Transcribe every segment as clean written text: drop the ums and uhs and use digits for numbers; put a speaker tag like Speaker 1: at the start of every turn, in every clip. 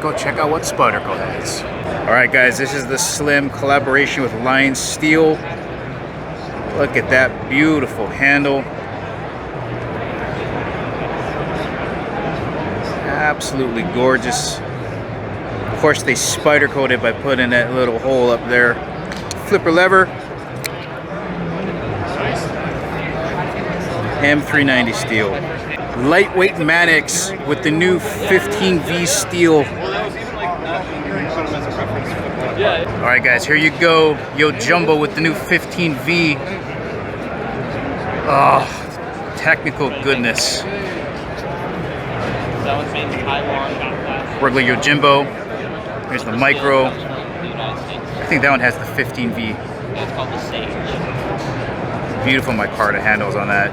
Speaker 1: go check out what Spyderco has. All right, guys, this is the Slim collaboration with Lion Steel. Look at that beautiful handle. Absolutely gorgeous. Of course, they Spyderco'd it by putting that little hole up there. Flipper lever. M390 steel. Lightweight Mannix with the new 15V steel. Alright guys, here you go. Yo Jumbo with the new 15V. Oh, technical goodness. Regular Yo Jimbo. Here's the micro. I think that one has the 15V.
Speaker 2: It's called the Sage.
Speaker 1: Beautiful micarta handles on that.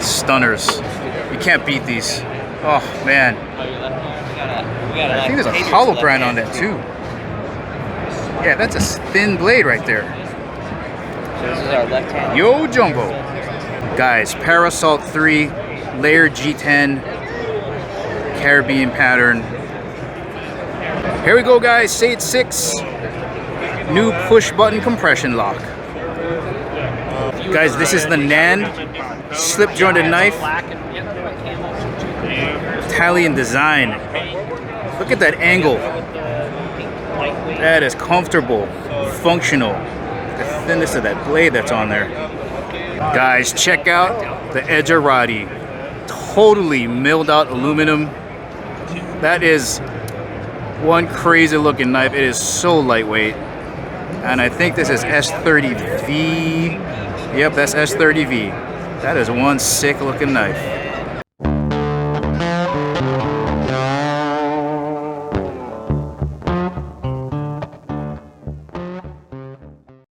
Speaker 1: Stunners. You can't beat these. Oh man. I think there's a hollow brand on that too. Yeah, that's a thin blade right there.
Speaker 2: This is our left hand.
Speaker 1: Yo Jumbo. Guys, Parasol 3, layer G10, Caribbean pattern. Here we go guys, Sage 6. New push button compression lock. Guys, this is the NAND slip jointed knife. Italian design. Look at that angle. That is comfortable, functional. The thinness of that blade that's on there. Guys, check out the Edgerati. Totally milled out aluminum. That is one crazy looking knife. It is so lightweight. And I think this is S30V. Yep, that's S30V. That is one sick looking knife.